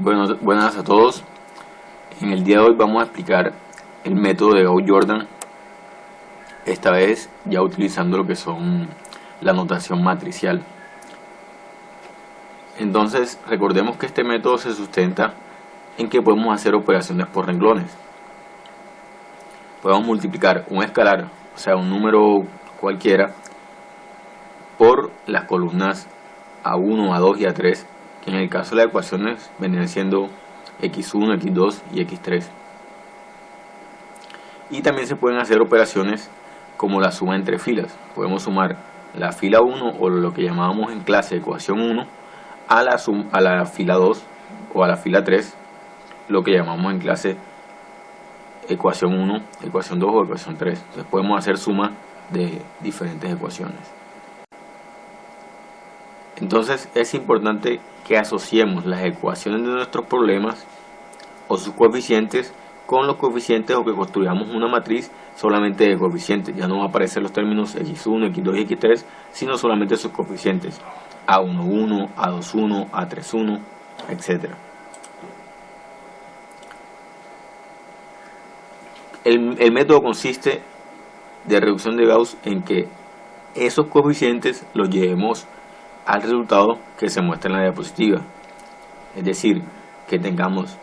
Buenas a todos. En el día de hoy vamos a explicar el método de Gauss-Jordan, esta vez ya utilizando lo que son la notación matricial. Entonces recordemos que este método se sustenta en que podemos hacer operaciones por renglones. Podemos multiplicar un escalar, o sea un número cualquiera, por las columnas A1, A2 y A3, que en el caso de las ecuaciones vendrían siendo x1, x2 y x3. Y también se pueden hacer operaciones como la suma entre filas. Podemos sumar la fila 1 o lo que llamábamos en clase ecuación 1 a la fila 2 o a la fila 3, lo que llamamos en clase ecuación 1, ecuación 2 o ecuación 3. Entonces podemos hacer suma de diferentes ecuaciones. Entonces es importante que asociemos las ecuaciones de nuestros problemas o sus coeficientes con los coeficientes, o que construyamos una matriz solamente de coeficientes. Ya no van a aparecer los términos x1, x2 y x3, sino solamente sus coeficientes a11, a21, a31, etc. El método consiste de reducción de Gauss en que esos coeficientes los llevemos al resultado que se muestra en la diapositiva. Es decir, que tengamos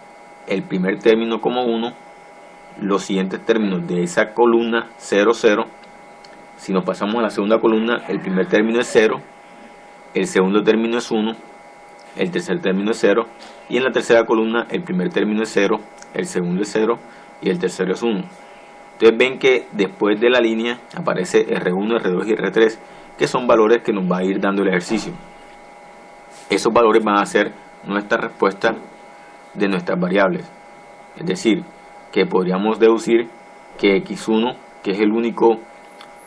el primer término como 1, los siguientes términos de esa columna 0, 0. Si nos pasamos a la segunda columna, el primer término es 0, el segundo término es 1, el tercer término es 0, y en la tercera columna el primer término es 0, el segundo es 0 y el tercero es 1. Entonces ven que después de la línea aparece R1, R2 y R3, que son valores que nos va a ir dando el ejercicio. Esos valores van a ser nuestra respuesta de nuestras variables. Es decir, que podríamos deducir que x1, que es el único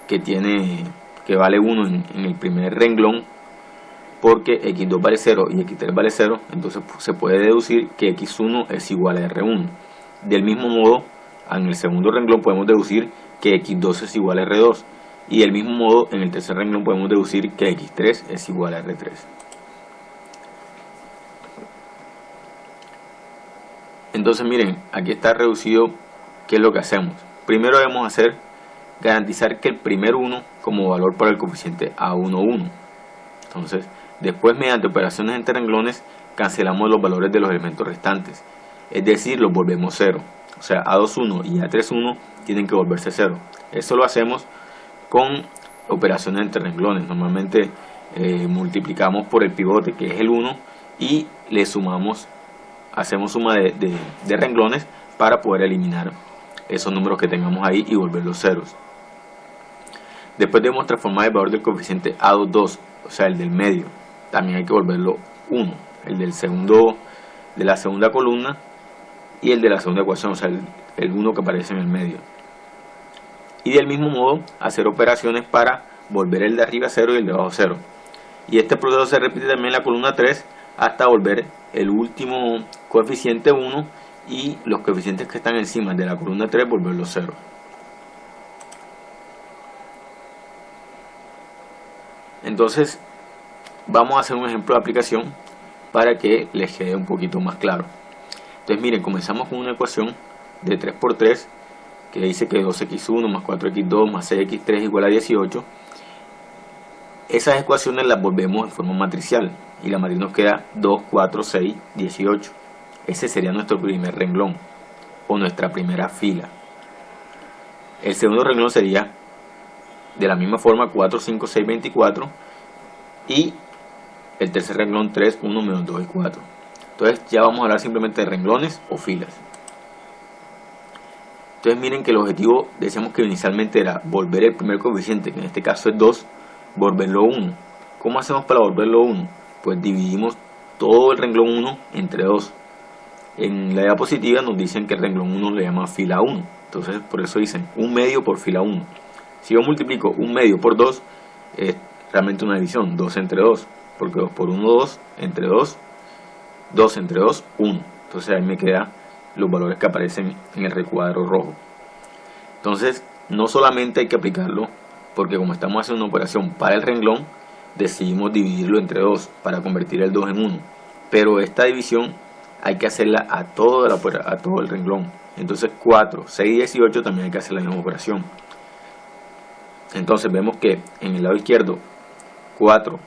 que vale 1 en el primer renglón, porque x2 vale 0 y x3 vale 0, entonces se puede deducir que x1 es igual a R1. Del mismo modo, en el segundo renglón podemos deducir que x2 es igual a R2. Y del mismo modo, en el tercer renglón podemos deducir que x3 es igual a R3. Entonces miren, aquí está reducido qué es lo que hacemos. Primero debemos garantizar que el primer 1 como valor para el coeficiente A1, 1. Entonces, después mediante operaciones entre renglones cancelamos los valores de los elementos restantes. Es decir, los volvemos 0. O sea, A2, 1 y A3, 1 tienen que volverse 0. Eso lo hacemos con operaciones entre renglones. Normalmente multiplicamos por el pivote, que es el 1, y le sumamos, hacemos suma de renglones para poder eliminar esos números que tengamos ahí y volverlos ceros. Después debemos transformar el valor del coeficiente A2, 2, o sea el del medio, también hay que volverlo 1, el de la segunda columna y el de la segunda ecuación, o sea el 1 que aparece en el medio. Y del mismo modo hacer operaciones para volver el de arriba 0 y el de abajo 0. Y este proceso se repite también en la columna 3 hasta volver el último coeficiente 1 y los coeficientes que están encima de la columna 3 volverlos 0. Entonces vamos a hacer un ejemplo de aplicación para que les quede un poquito más claro. Entonces miren, comenzamos con una ecuación de 3 por 3 que dice que 2x1 más 4x2 más 6x3 igual a 18. Esas ecuaciones las volvemos en forma matricial y la matriz nos queda 2, 4, 6, 18. Ese sería nuestro primer renglón o nuestra primera fila. El segundo renglón sería de la misma forma 4, 5, 6, 24, y el tercer renglón 3, 1, menos 2 y 4. Entonces ya vamos a hablar simplemente de renglones o filas. Entonces miren que el objetivo, decíamos que inicialmente era volver el primer coeficiente, que en este caso es 2, volverlo 1. ¿Cómo hacemos para volverlo 1? Pues dividimos todo el renglón 1 entre 2. En la diapositiva nos dicen que el renglón 1 le llama fila 1. Entonces por eso dicen 1 medio por fila 1. Si yo multiplico 1 medio por 2, es realmente una división, 2 entre 2. Porque 2 por 1, 2, entre 2, 2 entre 2, 1. Entonces ahí me queda los valores que aparecen en el recuadro rojo. Entonces no solamente hay que aplicarlo, porque como estamos haciendo una operación para el renglón, decidimos dividirlo entre 2 para convertir el 2 en 1. Pero esta división hay que hacerla a todo el renglón. Entonces 4, 6 y 18 también hay que hacer la misma operación. Entonces vemos que en el lado izquierdo 4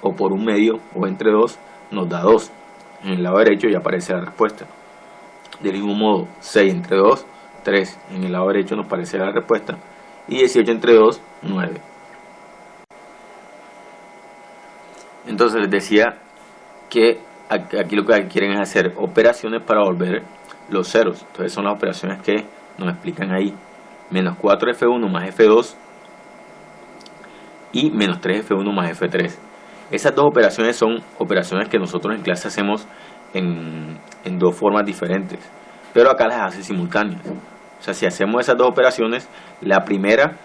o por un medio o entre 2 nos da 2. En el lado derecho ya aparece la respuesta. Del mismo modo, 6 entre 2, 3. En el lado derecho nos aparece la respuesta. Y 18 entre 2, 9. Entonces les decía que aquí lo que quieren es hacer operaciones para volver los ceros. Entonces son las operaciones que nos explican ahí. Menos 4F1 más F2 y menos 3F1 más F3. Esas dos operaciones son operaciones que nosotros en clase hacemos en dos formas diferentes, pero acá las hace simultáneas. O sea, si hacemos esas dos operaciones, la primera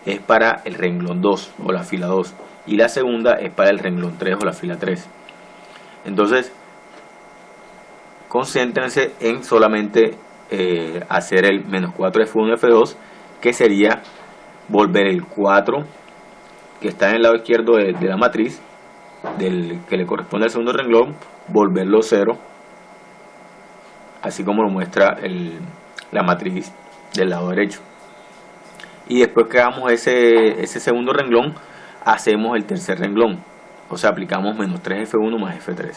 es para el renglón 2 o la fila 2 y la segunda es para el renglón 3 o la fila 3. Entonces, concéntrense en solamente hacer el menos 4F1 F2, que sería volver el 4 que está en el lado izquierdo de la matriz, que le corresponde al segundo renglón, volverlo 0, así como lo muestra la matriz del lado derecho. Y después que hagamos ese segundo renglón, hacemos el tercer renglón, o sea, aplicamos menos 3F1 más F3.